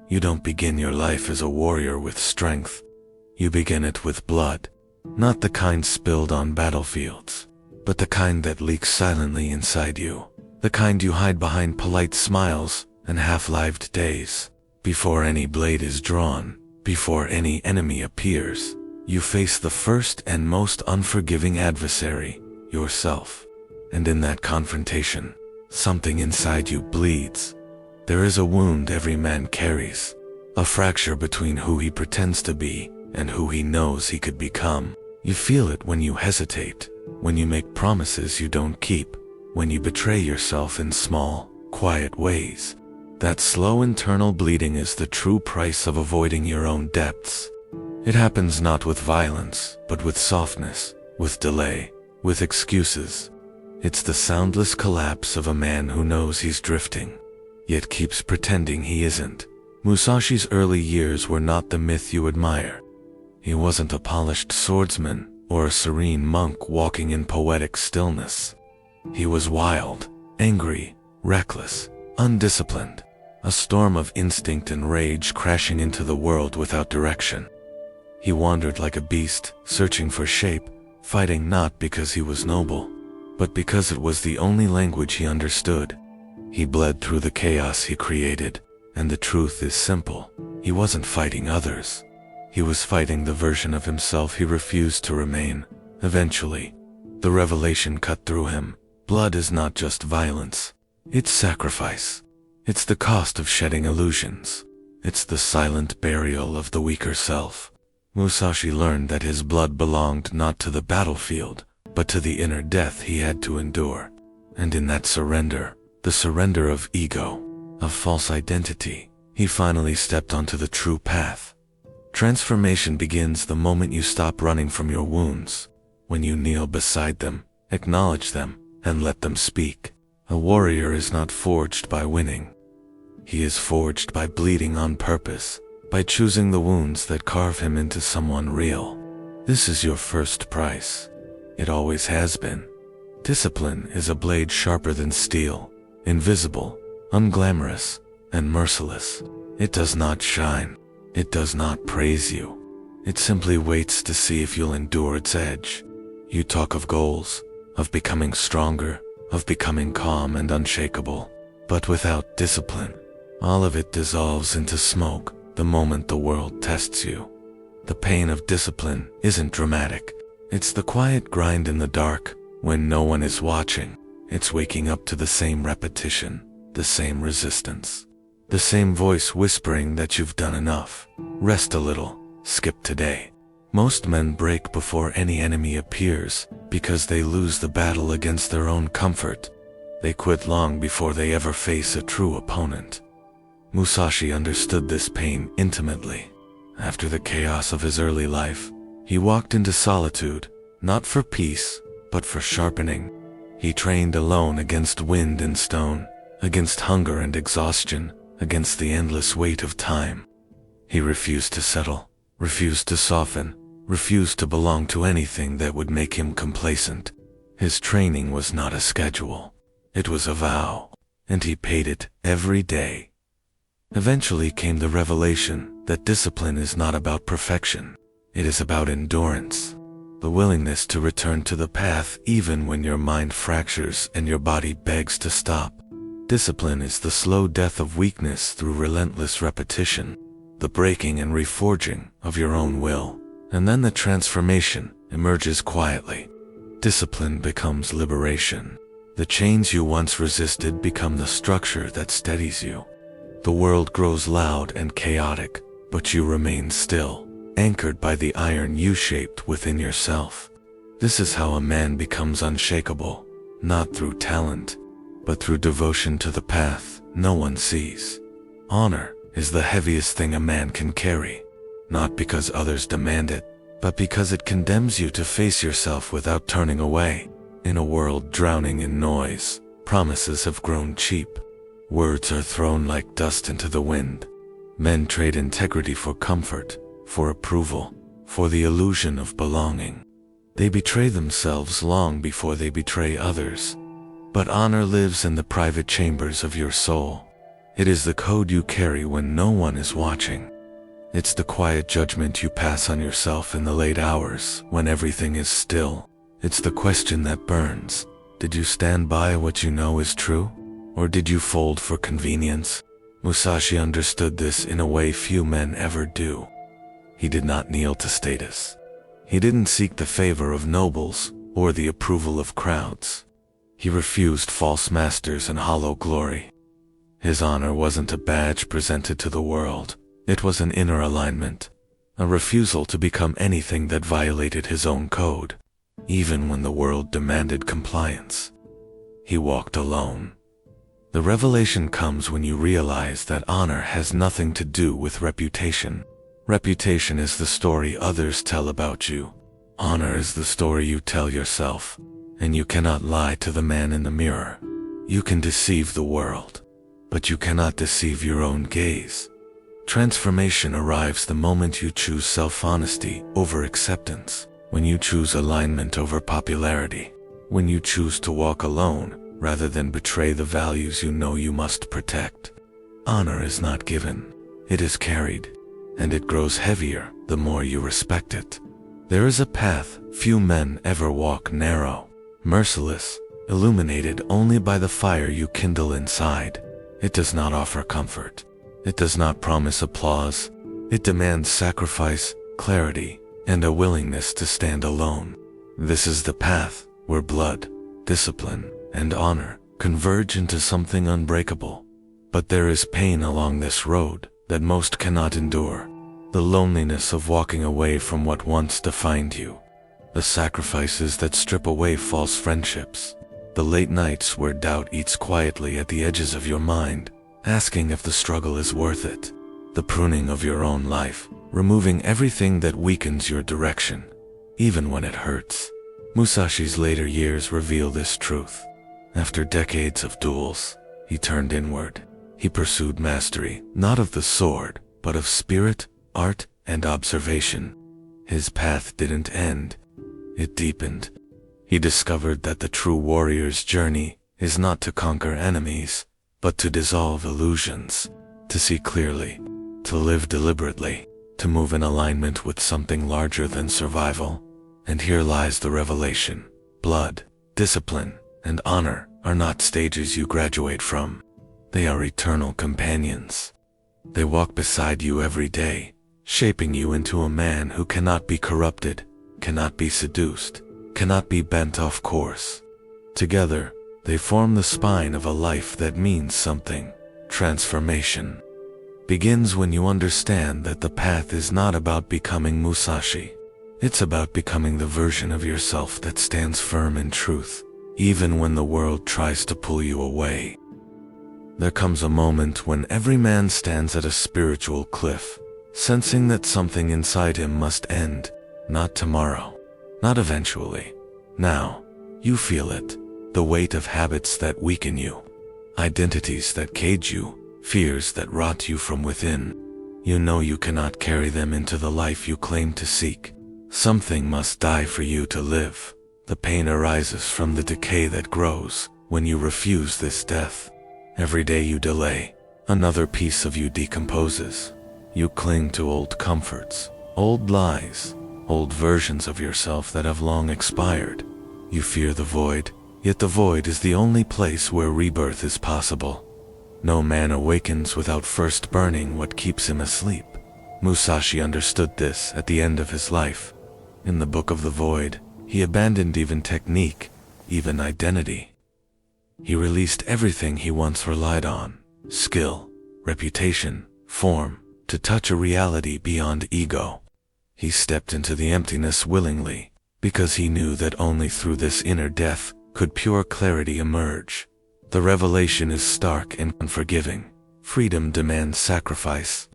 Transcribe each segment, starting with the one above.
You don't begin your life as a warrior with strength. You begin it with blood. Not the kind spilled on battlefields, but the kind that leaks silently inside you. The kind you hide behind polite smiles and half-lived days. Before any blade is drawn, before any enemy appears, you face the first and most unforgiving adversary, yourself. And in that confrontation, something inside you bleeds. There is a wound every man carries, a fracture between who he pretends to be and who he knows he could become. You feel it when you hesitate, when you make promises you don't keep, when you betray yourself in small, quiet ways. That slow internal bleeding is the true price of avoiding your own depths. It happens not with violence, but with softness, with delay, with excuses. It's the soundless collapse of a man who knows he's drifting, yet keeps pretending he isn't. Musashi's early years were not the myth you admire. He wasn't a polished swordsman or a serene monk walking in poetic stillness. He was wild, angry, reckless, undisciplined, a storm of instinct and rage crashing into the world without direction. He wandered like a beast, searching for shape, fighting not because he was noble, but because it was the only language he understood. He bled through the chaos he created, and the truth is simple. He wasn't fighting others. He was fighting the version of himself he refused to remain. Eventually, the revelation cut through him. Blood is not just violence. It's sacrifice. It's the cost of shedding illusions. It's the silent burial of the weaker self. Musashi learned that his blood belonged not to the battlefield, but to the inner death he had to endure. And in that surrender, the surrender of ego, of false identity, he finally stepped onto the true path. Transformation begins the moment you stop running from your wounds, when you kneel beside them, acknowledge them, and let them speak. A warrior is not forged by winning. He is forged by bleeding on purpose, by choosing the wounds that carve him into someone real. This is your first price. It always has been. Discipline is a blade sharper than steel, invisible, unglamorous, and merciless. It does not shine. It does not praise you. It simply waits to see if you'll endure its edge. You talk of goals, of becoming stronger, of becoming calm and unshakable. But without discipline, all of it dissolves into smoke the moment the world tests you. The pain of discipline isn't dramatic. It's the quiet grind in the dark, when no one is watching. It's waking up to the same repetition, the same resistance, the same voice whispering that you've done enough. Rest a little, skip today. Most men break before any enemy appears, because they lose the battle against their own comfort. They quit long before they ever face a true opponent. Musashi understood this pain intimately. After the chaos of his early life, he walked into solitude, not for peace, but for sharpening. He trained alone against wind and stone, against hunger and exhaustion, against the endless weight of time. He refused to settle, refused to soften, refused to belong to anything that would make him complacent. His training was not a schedule. It was a vow, and he paid it every day. Eventually came the revelation that discipline is not about perfection. It is about endurance, the willingness to return to the path even when your mind fractures and your body begs to stop. Discipline is the slow death of weakness through relentless repetition, the breaking and reforging of your own will, and then the transformation emerges quietly. Discipline becomes liberation. The chains you once resisted become the structure that steadies you. The world grows loud and chaotic, but you remain still, anchored by the iron you shaped within yourself. This is how a man becomes unshakable, not through talent, but through devotion to the path no one sees. Honor is the heaviest thing a man can carry, not because others demand it, but because it condemns you to face yourself without turning away. In a world drowning in noise, promises have grown cheap. Words are thrown like dust into the wind. Men trade integrity for comfort, for approval, for the illusion of belonging. They betray themselves long before they betray others. But honor lives in the private chambers of your soul. It is the code you carry when no one is watching. It's the quiet judgment you pass on yourself in the late hours when everything is still. It's the question that burns. Did you stand by what you know is true? Or did you fold for convenience? Musashi understood this in a way few men ever do. He did not kneel to status. He didn't seek the favor of nobles or the approval of crowds. He refused false masters and hollow glory. His honor wasn't a badge presented to the world. It was an inner alignment, a refusal to become anything that violated his own code, even when the world demanded compliance. He walked alone. The revelation comes when you realize that honor has nothing to do with reputation. Reputation is the story others tell about you. Honor is the story you tell yourself, and you cannot lie to the man in the mirror. You can deceive the world, but you cannot deceive your own gaze. Transformation arrives the moment you choose self-honesty over acceptance, when you choose alignment over popularity, when you choose to walk alone rather than betray the values you know you must protect. Honor is not given, it is carried, and it grows heavier the more you respect it. There is a path few men ever walk, narrow, merciless, illuminated only by the fire you kindle inside. It does not offer comfort. It does not promise applause. It demands sacrifice, clarity, and a willingness to stand alone. This is the path where blood, discipline, and honor converge into something unbreakable. But there is pain along this road that most cannot endure. The loneliness of walking away from what once defined you. The sacrifices that strip away false friendships. The late nights where doubt eats quietly at the edges of your mind, asking if the struggle is worth it. The pruning of your own life, removing everything that weakens your direction, even when it hurts. Musashi's later years reveal this truth. After decades of duels, he turned inward. He pursued mastery, not of the sword, but of spirit, art, and observation. His path didn't end. It deepened. He discovered that the true warrior's journey is not to conquer enemies, but to dissolve illusions, to see clearly, to live deliberately, to move in alignment with something larger than survival. And here lies the revelation. Blood, discipline, and honor are not stages you graduate from. They are eternal companions. They walk beside you every day, shaping you into a man who cannot be corrupted, cannot be seduced, cannot be bent off course. Together, they form the spine of a life that means something. Transformation begins when you understand that the path is not about becoming Musashi. It's about becoming the version of yourself that stands firm in truth, even when the world tries to pull you away. There comes a moment when every man stands at a spiritual cliff, sensing that something inside him must end, not tomorrow, not eventually. Now, you feel it, the weight of habits that weaken you, identities that cage you, fears that rot you from within. You know you cannot carry them into the life you claim to seek. Something must die for you to live. The pain arises from the decay that grows when you refuse this death. Every day you delay, another piece of you decomposes. You cling to old comforts, old lies, old versions of yourself that have long expired. You fear the void, yet the void is the only place where rebirth is possible. No man awakens without first burning what keeps him asleep. Musashi understood this at the end of his life. In the Book of the Void, he abandoned even technique, even identity. He released everything he once relied on, skill, reputation, form, to touch a reality beyond ego. He stepped into the emptiness willingly, because he knew that only through this inner death could pure clarity emerge. The revelation is stark and unforgiving. Freedom demands sacrifice.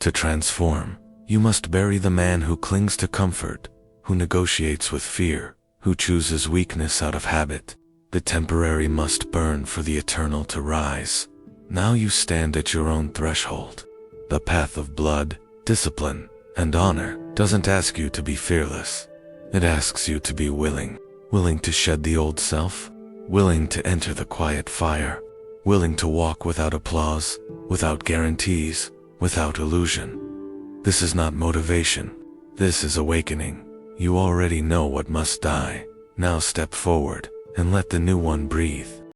To transform, you must bury the man who clings to comfort, who negotiates with fear, who chooses weakness out of habit. The temporary must burn for the eternal to rise. Now you stand at your own threshold. The path of blood, discipline, and honor doesn't ask you to be fearless. It asks you to be willing to shed the old self, willing to enter the quiet fire, willing to walk without applause, without guarantees, without illusion. This is not motivation. This is awakening. You already know what must die. Now step forward and let the new one breathe.